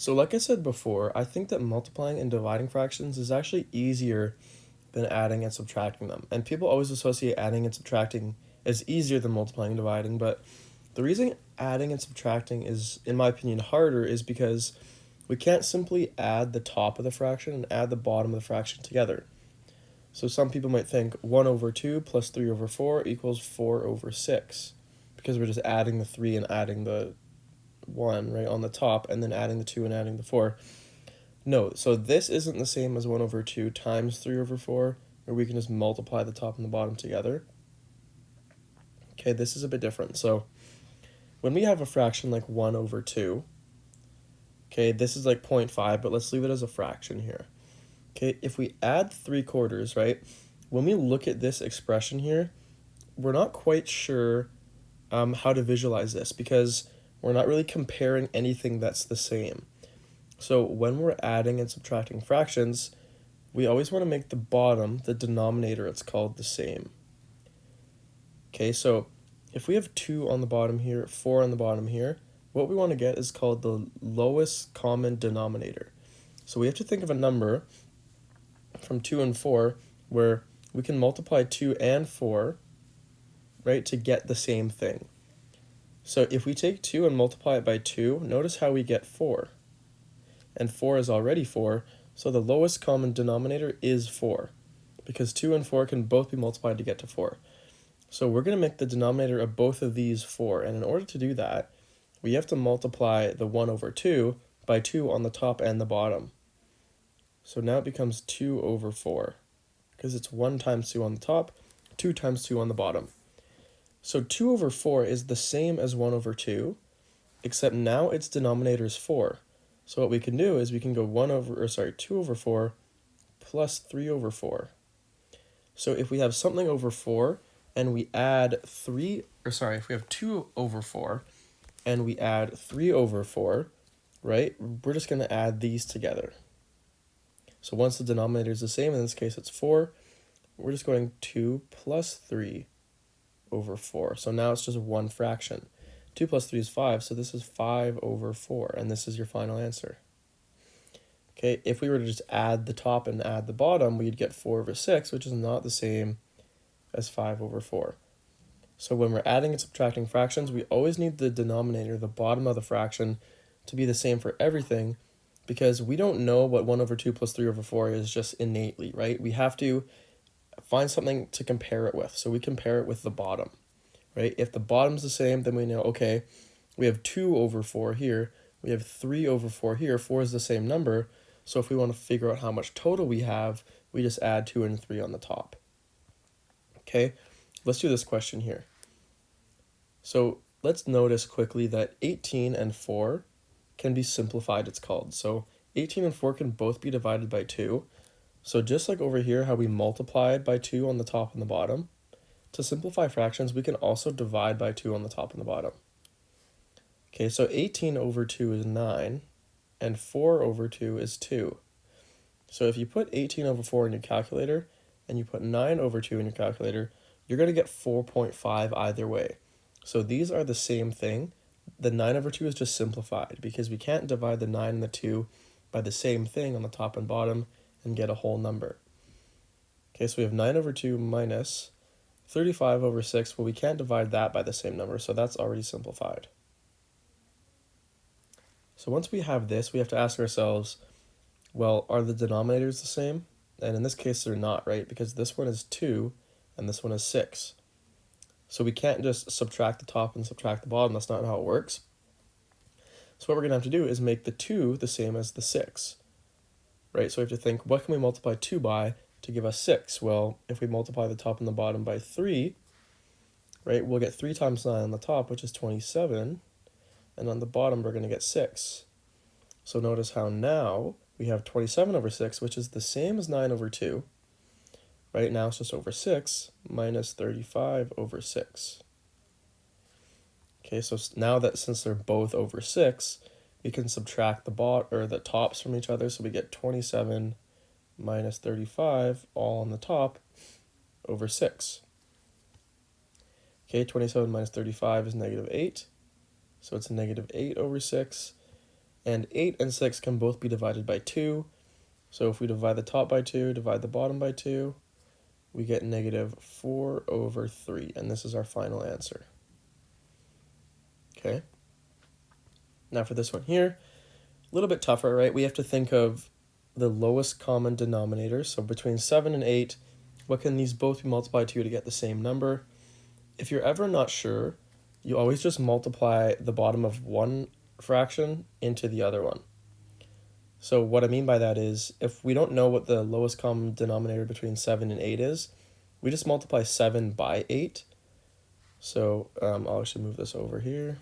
So like I said before, I think that multiplying and dividing fractions is actually easier than adding and subtracting them. And people always associate adding and subtracting as easier than multiplying and dividing, but the reason adding and subtracting is, in my opinion, harder is because we can't simply add the top of the fraction and add the bottom of the fraction together. So some people might think 1 over 2 plus 3 over 4 equals 4 over 6, because we're just adding the 3 and adding the 1 right on the top, and then adding the 2 and adding the 4. No, so this isn't the same as 1 over 2 times 3 over 4, where we can just multiply the top and the bottom together. Okay, this is a bit different. So when we have a fraction like 1 over 2, okay, this is like 0.5, but let's leave it as a fraction here. Okay, if we add 3/4, right, when we look at this expression here, we're not quite sure how to visualize this because we're not really comparing anything that's the same. So when we're adding and subtracting fractions, we always want to make the bottom, the denominator it's called, the same. Okay, so if we have 2 on the bottom here, 4 on the bottom here, what we want to get is called the lowest common denominator. So we have to think of a number from 2 and 4 where we can multiply 2 and 4, right, to get the same thing. So if we take 2 and multiply it by 2, notice how we get 4. And 4 is already 4, so the lowest common denominator is 4, because 2 and 4 can both be multiplied to get to 4. So we're going to make the denominator of both of these 4, and in order to do that, we have to multiply the 1 over 2 by 2 on the top and the bottom. So now it becomes 2 over 4, because it's 1 times 2 on the top, 2 times 2 on the bottom. So 2 over 4 is the same as 1 over 2, except now its denominator is 4. So what we can do is we can go 2 over 4 plus 3 over 4. So if we have something over 4 and we add if we have 2 over 4 and we add 3 over 4, right, we're just going to add these together. So once the denominator is the same, in this case it's 4, we're just going 2 plus 3 over 4. So now it's just one fraction. 2 plus 3 is 5, so this is 5 over 4, and this is your final answer. Okay, if we were to just add the top and add the bottom, we'd get 4 over 6, which is not the same as 5 over 4. So when we're adding and subtracting fractions, we always need the denominator, the bottom of the fraction, to be the same for everything, because we don't know what 1 over 2 plus 3 over 4 is just innately, right? We have to find something to compare it with. So we compare it with the bottom, right? If the bottom's the same, then we know, okay, we have 2 over 4 here, we have 3 over 4 here, 4 is the same number, so if we want to figure out how much total we have, we just add 2 and 3 on the top. Okay, let's do this question here. So let's notice quickly that 18 and 4 can be simplified, it's called. So 18 and 4 can both be divided by 2. So just like over here, how we multiplied by 2 on the top and the bottom, to simplify fractions, we can also divide by 2 on the top and the bottom. Okay, so 18 over 2 is 9, and 4 over 2 is 2. So if you put 18 over 4 in your calculator, and you put 9 over 2 in your calculator, you're going to get 4.5 either way. So these are the same thing. The 9 over 2 is just simplified, because we can't divide the 9 and the 2 by the same thing on the top and bottom and get a whole number. Okay, so we have 9 over 2 minus 35 over 6. Well, we can't divide that by the same number, so that's already simplified. So once we have this, we have to ask ourselves, well, are the denominators the same? And in this case, they're not, right? Because this one is 2 and this one is 6. So we can't just subtract the top and subtract the bottom. That's not how it works. So what we're going to have to do is make the 2 the same as the 6, right? So we have to think, what can we multiply 2 by to give us 6? Well, if we multiply the top and the bottom by 3, right, we'll get 3 times 9 on the top, which is 27, and on the bottom we're going to get 6. So notice how now we have 27 over 6, which is the same as 9 over 2. Right now it's just over 6 minus 35 over 6. Okay, so now that since they're both over 6, we can subtract the tops from each other, so we get 27 minus 35 all on the top over 6. Okay, 27 minus 35 is negative 8, so it's negative 8 over 6. And 8 and 6 can both be divided by 2. So if we divide the top by 2, divide the bottom by 2, we get negative 4 over 3. And this is our final answer. Okay. Now for this one here, a little bit tougher, right? We have to think of the lowest common denominator. So between 7 and 8, what can these both be multiplied to get the same number? If you're ever not sure, you always just multiply the bottom of one fraction into the other one. So what I mean by that is, if we don't know what the lowest common denominator between 7 and 8 is, we just multiply 7 by 8. So I'll actually move this over here.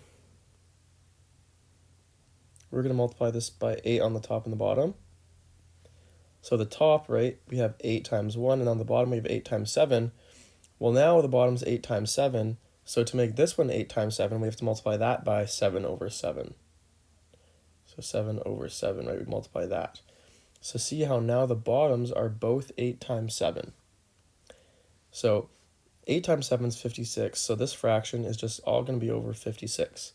We're going to multiply this by 8 on the top and the bottom. So the top, right, we have 8 times 1, and on the bottom we have 8 times 7. Well, now the bottom's 8 times 7, so to make this one 8 times 7, we have to multiply that by 7 over 7. So 7 over 7, right, we multiply that. So see how now the bottoms are both 8 times 7. So 8 times 7 is 56, so this fraction is just all going to be over 56.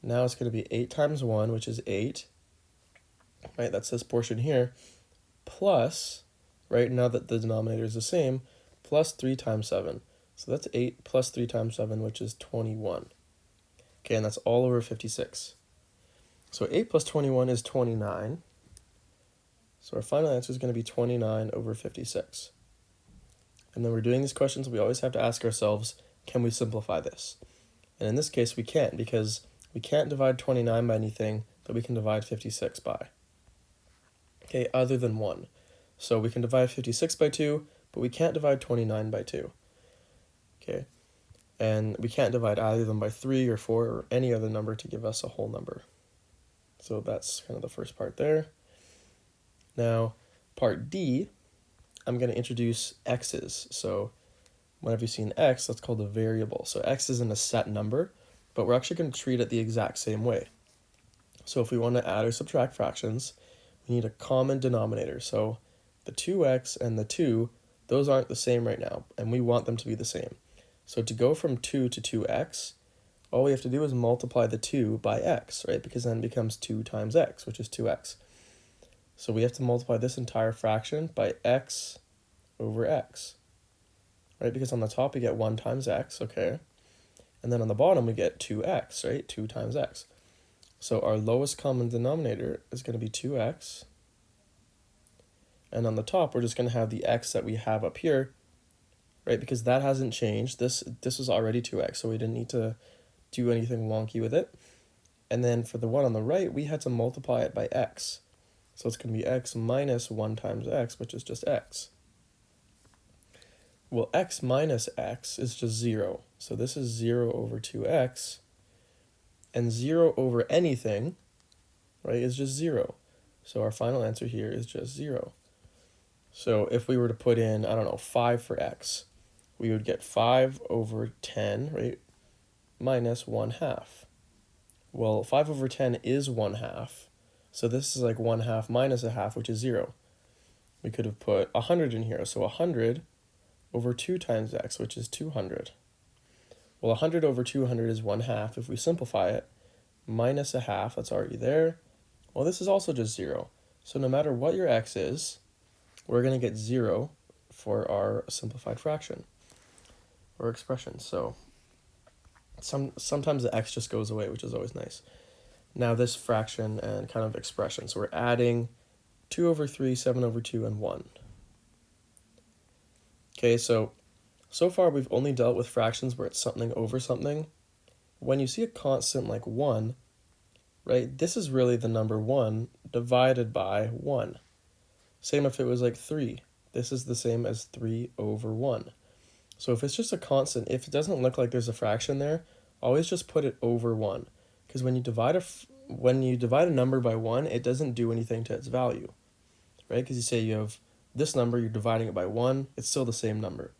Now it's going to be 8 times 1, which is 8, right, that's this portion here, plus, right, now that the denominator is the same, plus 3 times 7. So that's 8 plus 3 times 7, which is 21. Okay, and that's all over 56. So 8 plus 21 is 29. So our final answer is going to be 29 over 56. And then we're doing these questions, we always have to ask ourselves, can we simplify this? And in this case, we can't, because we can't divide 29 by anything that we can divide 56 by. Okay, other than 1. So we can divide 56 by 2, but we can't divide 29 by 2. Okay, and we can't divide either of them by 3 or 4 or any other number to give us a whole number. So that's kind of the first part there. Now, part D, I'm going to introduce x's. So whenever you see an x, that's called a variable. So x isn't a set number, but we're actually going to treat it the exact same way. So if we want to add or subtract fractions, we need a common denominator. So the 2x and the 2, those aren't the same right now, and we want them to be the same. So to go from 2 to 2x, all we have to do is multiply the 2 by x, right? Because then it becomes 2 times x, which is 2x. So we have to multiply this entire fraction by x over x, right? Because on the top we get 1 times x, okay? And then on the bottom we get 2x, right? 2 times x. So our lowest common denominator is going to be 2x. And on the top we're just going to have the x that we have up here, right? Because that hasn't changed. This was already 2x, so we didn't need to do anything wonky with it. And then for the one on the right, we had to multiply it by x. So it's going to be x minus 1 times x, which is just x. Well, x minus x is just 0. So this is 0 over 2x. And 0 over anything, right, is just 0. So our final answer here is just 0. So if we were to put in, I don't know, 5 for x, we would get 5 over 10, right, minus 1/2. Well, 5 over 10 is 1/2. So this is like 1/2 minus 1/2, which is 0. We could have put 100 in here. So 100 over 2 times x, which is 200. Well, 100 over 200 is 1/2. If we simplify it, minus 1/2, that's already there. Well, this is also just 0. So no matter what your x is, we're going to get 0 for our simplified fraction or expression. So sometimes the x just goes away, which is always nice. Now this fraction and kind of expression. So we're adding 2 over 3, 7 over 2, and 1. Okay, so far we've only dealt with fractions where it's something over something. When you see a constant like 1, right, this is really the number 1 divided by 1. Same if it was like 3. This is the same as 3 over 1. So if it's just a constant, if it doesn't look like there's a fraction there, always just put it over 1. Because when you divide a number by 1, it doesn't do anything to its value, right? Because you say you have this number, you're dividing it by 1, it's still the same number.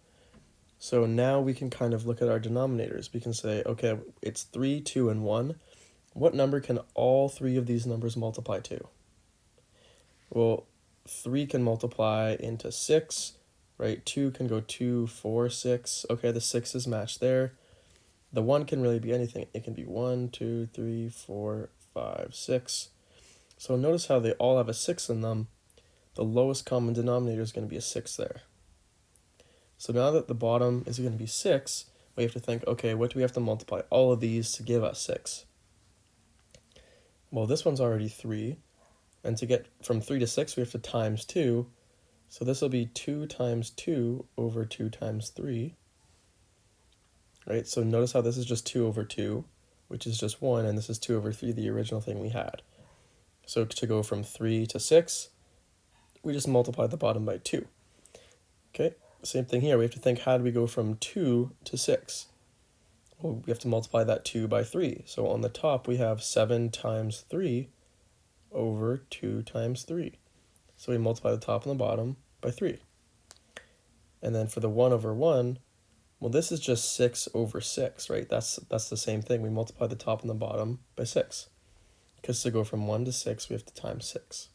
So now we can kind of look at our denominators. We can say, okay, it's 3, 2, and 1. What number can all 3 of these numbers multiply to? Well, 3 can multiply into 6, right? 2 can go 2, 4, 6. Okay, the 6 is matched there. The 1 can really be anything. It can be 1, 2, 3, 4, 5, 6. So notice how they all have a 6 in them. The lowest common denominator is going to be a 6 there. So now that the bottom is going to be 6, we have to think, okay, what do we have to multiply all of these to give us 6? Well, this one's already 3, and to get from 3 to 6, we have to times 2. So this will be 2 times 2 over 2 times 3. Right, so notice how this is just 2 over 2, which is just 1, and this is 2 over 3, the original thing we had. So to go from 3 to 6, we just multiply the bottom by 2. Okay, same thing here. We have to think, how do we go from 2 to 6? Well, we have to multiply that 2 by 3. So on the top, we have 7 times 3 over 2 times 3. So we multiply the top and the bottom by 3. And then for the 1 over 1, well, this is just 6 over 6, right? That's the same thing. We multiply the top and the bottom by 6. Because to go from 1 to 6, we have to times 6.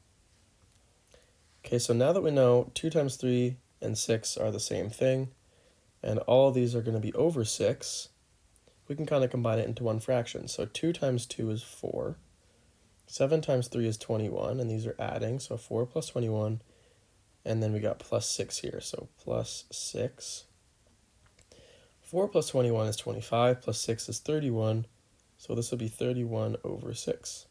Okay, so now that we know 2 times 3 and 6 are the same thing, and all of these are going to be over 6, we can kind of combine it into one fraction. So 2 times 2 is 4. 7 times 3 is 21, and these are adding, so 4 plus 21, and then we got plus 6 here, so plus 6. 4 plus 21 is 25, plus 6 is 31, so this will be 31 over 6.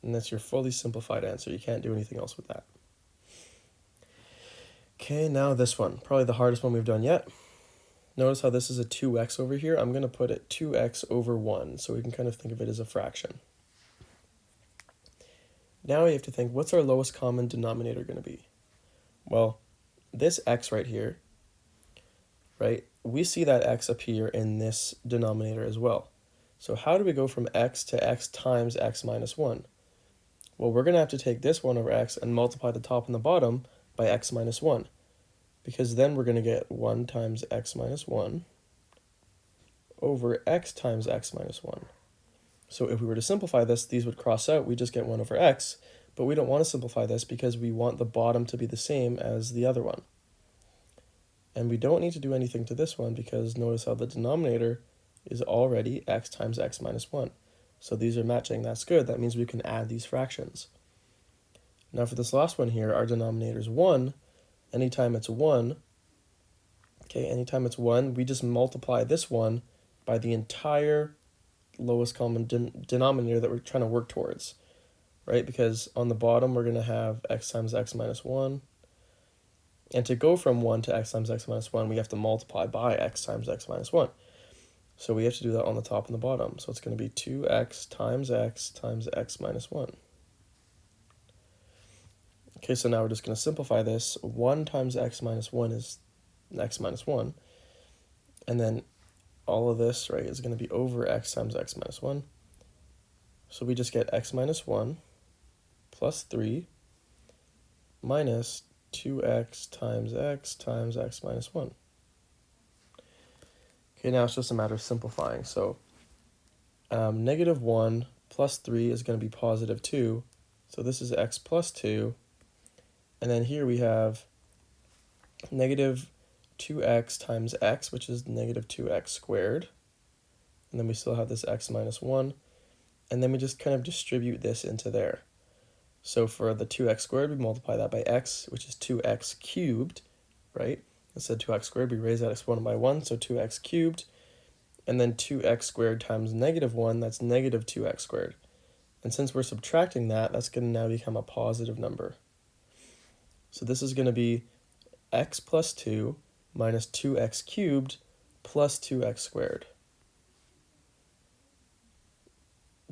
And that's your fully simplified answer. You can't do anything else with that. Okay, now this one, probably the hardest one we've done yet. Notice how this is a 2x over here. I'm going to put it 2x over 1, so we can kind of think of it as a fraction. Now we have to think, what's our lowest common denominator going to be? Well, this x right here, right, we see that x appear in this denominator as well. So how do we go from x to x times x minus 1? Well, we're going to have to take this 1 over x and multiply the top and the bottom by x minus 1. Because then we're going to get 1 times x minus 1 over x times x minus 1. So if we were to simplify this, these would cross out. We just get 1 over x. But we don't want to simplify this because we want the bottom to be the same as the other one. And we don't need to do anything to this one because notice how the denominator is already x times x minus 1. So these are matching. That's good. That means we can add these fractions. Now for this last one here, our denominator is 1. Anytime it's 1, okay, anytime it's 1, we just multiply this 1 by the entire lowest common denominator that we're trying to work towards, right? Because on the bottom, we're going to have x times x minus 1. And to go from 1 to x times x minus 1, we have to multiply by x times x minus 1. So we have to do that on the top and the bottom. So it's going to be 2x times x minus 1. Okay, so now we're just going to simplify this. 1 times x minus 1 is x minus 1. And then all of this, right, is going to be over x times x minus 1. So we just get x minus 1 plus 3 minus 2x times x minus 1. Okay, now it's just a matter of simplifying. So negative 1 plus 3 is going to be positive 2. So this is x plus 2. And then here we have negative 2x times x, which is negative 2x squared. And then we still have this x minus 1. And then we just kind of distribute this into there. So for the 2x squared, we multiply that by x, which is 2x cubed, right? Instead of 2x squared, we raise that exponent by 1, so 2x cubed. And then 2x squared times negative 1, that's negative 2x squared. And since we're subtracting that, that's going to now become a positive number. So this is going to be x plus 2 minus 2x cubed plus 2x squared.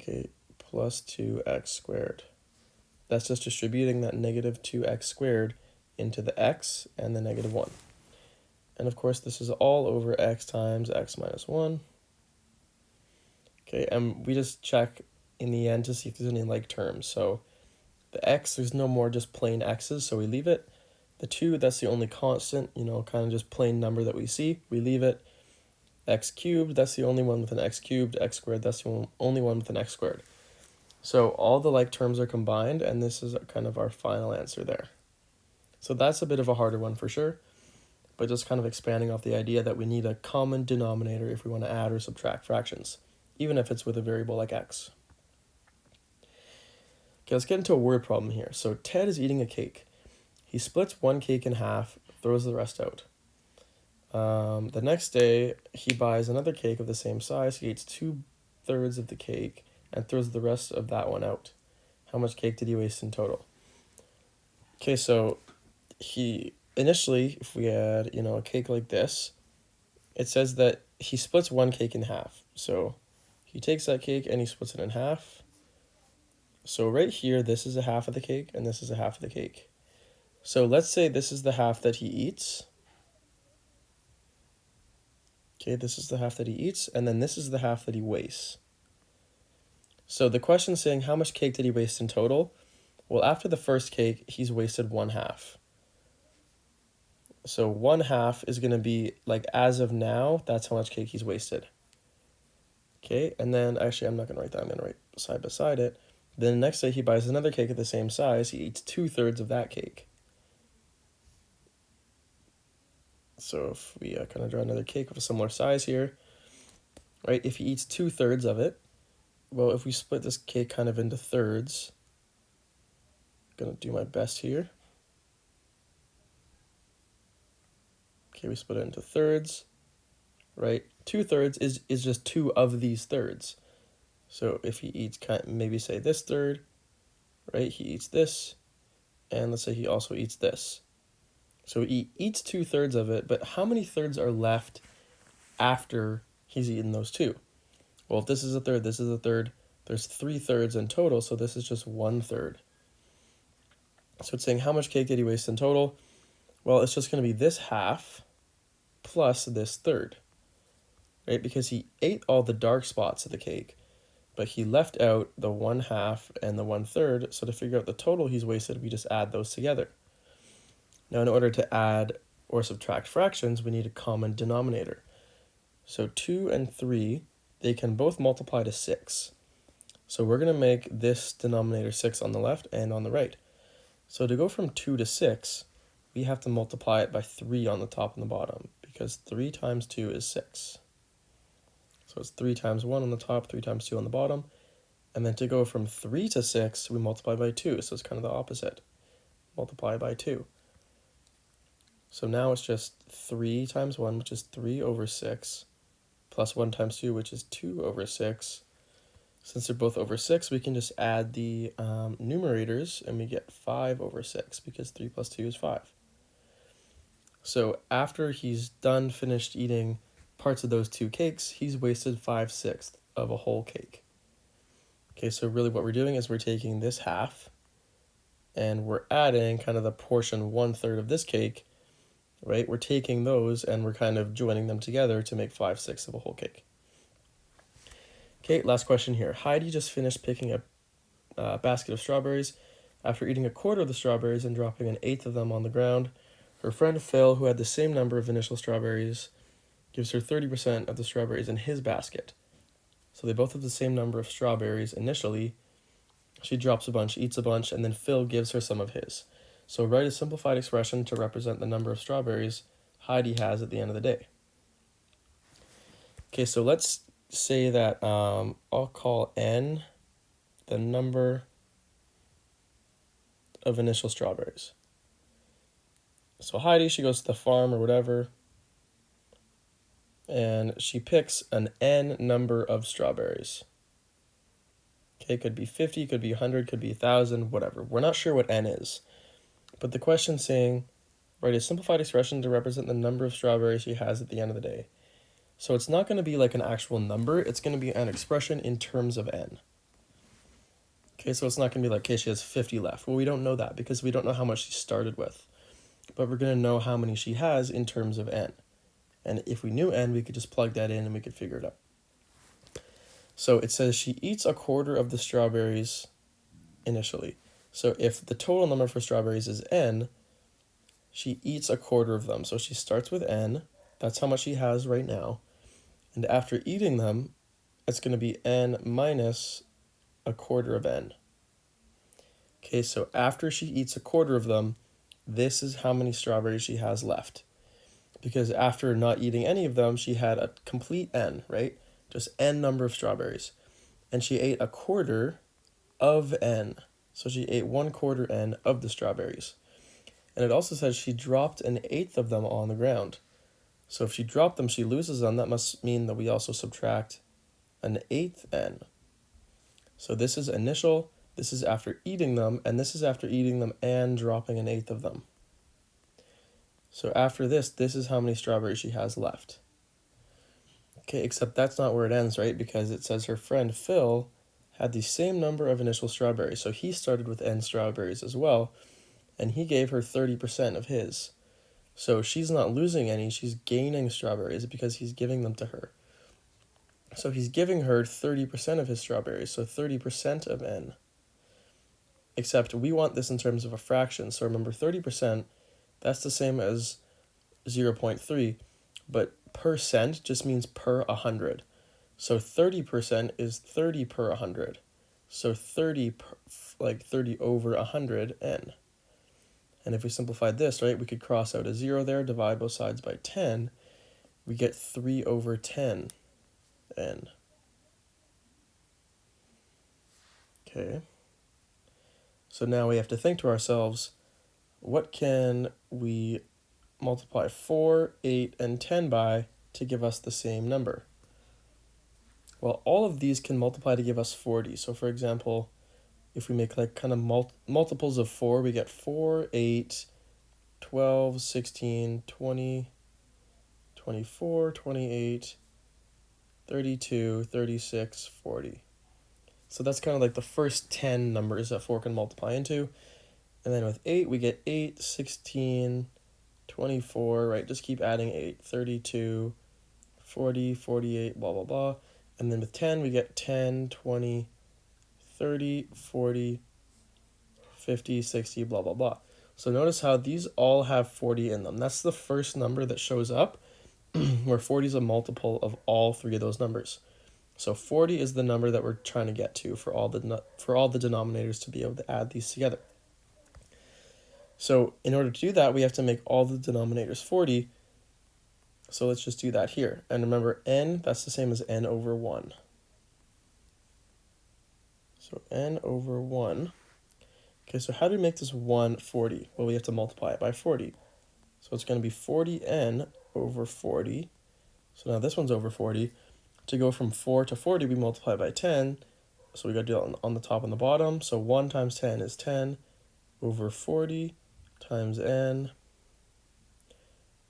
Okay, plus 2x squared. That's just distributing that negative 2x squared into the x and the negative 1. And of course, this is all over x times x minus 1. Okay, and we just check in the end to see if there's any like terms. So the x, there's no more just plain x's, so we leave it. The 2, that's the only constant, kind of just plain number that we see. We leave it. X cubed, that's the only one with an x cubed. X squared, that's the only one with an x squared. So all the like terms are combined, and this is kind of our final answer there. So that's a bit of a harder one for sure, but just kind of expanding off the idea that we need a common denominator if we want to add or subtract fractions, even if it's with a variable like x. Okay, let's get into a word problem here. So Ted is eating a cake. He splits one cake in half, throws the rest out. The next day, he buys another cake of the same size. He eats 2/3 of the cake and throws the rest of that one out. How much cake did he waste in total? Okay, so he initially, if we had, a cake like this, it says that he splits one cake in half. So he takes that cake and he splits it in half. So right here, this is a half of the cake and this is a half of the cake. So let's say this is the half that he eats. Okay, this is the half that he eats, and then this is the half that he wastes. So the question is saying how much cake did he waste in total? Well, after the first cake, he's wasted one half. So one half is going to be, like, as of now, that's how much cake he's wasted. Okay, and then, actually, I'm not going to write that. I'm going to write side beside it. Then the next day, he buys another cake of the same size. He eats 2/3 of that cake. So if we kind of draw another cake of a similar size here, right, if he eats 2/3 of it, well, if we split this cake kind of into thirds, I'm going to do my best here. Okay, we split it into thirds, right? 2/3 is just two of these thirds. So if he eats, maybe say this third, right? He eats this, and let's say he also eats this. So he eats 2/3 of it, but how many thirds are left after he's eaten those two? Well, if this is a third, this is a third, there's 3/3 in total, so this is just 1/3. So it's saying how much cake did he waste in total? Well, it's just going to be this half plus this third, right? Because he ate all the dark spots of the cake, but he left out the 1/2 and the 1/3. So to figure out the total he's wasted, we just add those together. Now, in order to add or subtract fractions, we need a common denominator. So 2 and 3, they can both multiply to 6. So we're going to make this denominator 6 on the left and on the right. So to go from 2 to 6, we have to multiply it by 3 on the top and the bottom, because 3 times 2 is 6. So it's 3 times 1 on the top, 3 times 2 on the bottom. And then to go from 3 to 6, we multiply by 2, so it's kind of the opposite. Multiply by 2. So now it's just 3 times 1, which is 3 over 6, plus 1 times 2, which is 2 over 6. Since they're both over 6, we can just add the numerators, and we get 5 over 6, because 3 plus 2 is 5. So after he's finished eating parts of those two cakes, he's wasted 5/6 of a whole cake. Okay, so really what we're doing is we're taking this half, and we're adding kind of the portion 1/3 of this cake, right? We're taking those and we're kind of joining them together to make 5/6 of a whole cake. Okay, last question here. Heidi just finished picking a basket of strawberries. After eating a quarter of the strawberries and dropping an eighth of them on the ground, her friend Phil, who had the same number of initial strawberries, gives her 30% of the strawberries in his basket. So they both have the same number of strawberries initially. She drops a bunch, eats a bunch, and then Phil gives her some of his. So write a simplified expression to represent the number of strawberries Heidi has at the end of the day. Okay, so let's say that I'll call n the number of initial strawberries. So Heidi, she goes to the farm or whatever, and she picks an n number of strawberries. Okay, could be 50, could be 100, could be 1,000, whatever. We're not sure what n is. But the question's saying, write a simplified expression to represent the number of strawberries she has at the end of the day. So it's not going to be like an actual number, it's going to be an expression in terms of n. Okay, so it's not going to be like, okay, she has 50 left. Well, we don't know that because we don't know how much she started with. But we're going to know how many she has in terms of n. And if we knew n, we could just plug that in and we could figure it out. So it says she eats a quarter of the strawberries initially. So if the total number for strawberries is n, she eats a quarter of them. So she starts with n. That's how much she has right now. And after eating them, it's going to be n minus a quarter of n. Okay, so after she eats a quarter of them, this is how many strawberries she has left. Because after not eating any of them, she had a complete n, right? Just n number of strawberries. And she ate a quarter of n. So she ate 1/4 n of the strawberries. And it also says she dropped 1/8 of them on the ground. So if she dropped them, she loses them. That must mean that we also subtract 1/8 n. So this is initial, this is after eating them, and this is after eating them and dropping 1/8 of them. So after this is how many strawberries she has left. Okay, except that's not where it ends, right? Because it says her friend Phil had the same number of initial strawberries. So he started with n strawberries as well, and he gave her 30% of his. So she's not losing any, she's gaining strawberries because he's giving them to her. So he's giving her 30% of his strawberries, so 30% of n. Except we want this in terms of a fraction. So remember, 30%, that's the same as 0.3, but percent just means per 100. So 30% is 30 per 100. So 30 over 100 n. And if we simplified this, right, we could cross out a 0 there, divide both sides by 10. We get 3 over 10 n. Okay. So now we have to think to ourselves, what can we multiply 4, 8, and 10 by to give us the same number? Well, all of these can multiply to give us 40. So for example, if we make like kind of multiples of 4, we get 4, 8, 12, 16, 20, 24, 28, 32, 36, 40. So that's kind of like the first 10 numbers that 4 can multiply into. And then with 8, we get 8, 16, 24, right? Just keep adding 8, 32, 40, 48, blah, blah, blah. And then with 10, we get 10, 20, 30, 40, 50, 60, blah, blah, blah. So notice how these all have 40 in them. That's the first number that shows up, where 40 is a multiple of all three of those numbers. So 40 is the number that we're trying to get to for all the denominators to be able to add these together. So in order to do that, we have to make all the denominators 40. So let's just do that here. And remember, n, that's the same as n over 1. So n over 1. Okay, so how do we make this 1 40? Well, we have to multiply it by 40. So it's going to be 40n over 40. So now this one's over 40. To go from 4 to 40, we multiply by 10. So we got to do it on the top and the bottom. So 1 times 10 is 10 over 40 times n.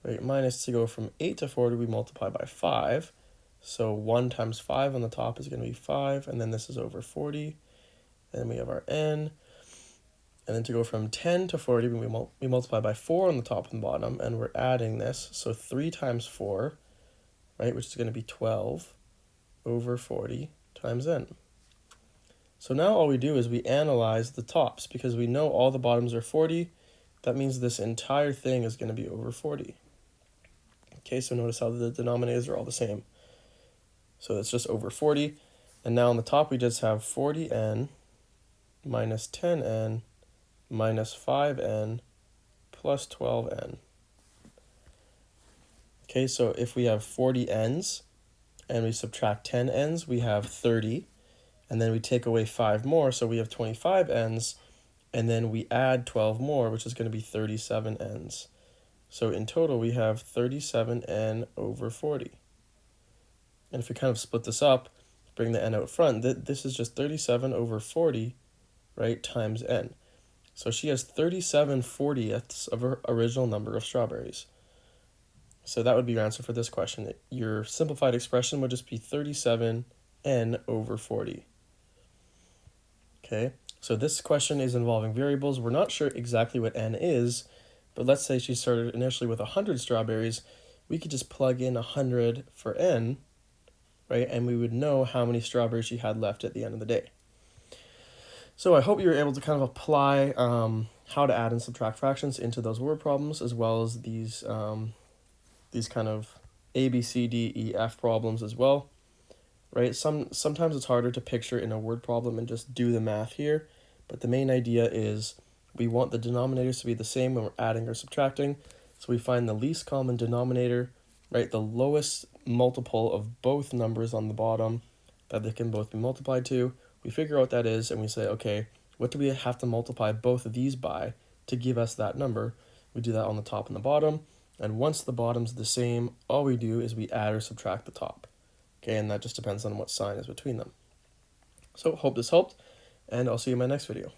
Right, minus to go from 8 to 40, we multiply by 5. So 1 times 5 on the top is going to be 5, and then this is over 40. Then we have our n. And then to go from 10 to 40, we multiply by 4 on the top and bottom, and we're adding this. So 3 times 4, right, which is going to be 12 over 40 times n. So now all we do is we analyze the tops, because we know all the bottoms are 40. That means this entire thing is going to be over 40. Okay, so notice how the denominators are all the same. So it's just over 40. And now on the top, we just have 40n minus 10n minus 5n plus 12n. Okay, so if we have 40 n's and we subtract 10 n's, we have 30. And then we take away 5 more, so we have 25 n's. And then we add 12 more, which is going to be 37 n's. So in total, we have 37n over 40. And if we kind of split this up, bring the n out front, this is just 37 over 40, right, times n. So she has 37 40ths of her original number of strawberries. So that would be your answer for this question. Your simplified expression would just be 37n over 40. Okay, so this question is involving variables. We're not sure exactly what n is, but let's say she started initially with 100 strawberries. We could just plug in 100 for n, right? And we would know how many strawberries she had left at the end of the day. So I hope you were able to kind of apply how to add and subtract fractions into those word problems, as well as these kind of A, B, C, D, E, F problems as well, right? Sometimes it's harder to picture in a word problem and just do the math here, but the main idea is we want the denominators to be the same when we're adding or subtracting. So we find the least common denominator, right? The lowest multiple of both numbers on the bottom that they can both be multiplied to. We figure out what that is, and we say, okay, what do we have to multiply both of these by to give us that number? We do that on the top and the bottom, and once the bottom's the same, all we do is we add or subtract the top. Okay, and that just depends on what sign is between them. So hope this helped, and I'll see you in my next video.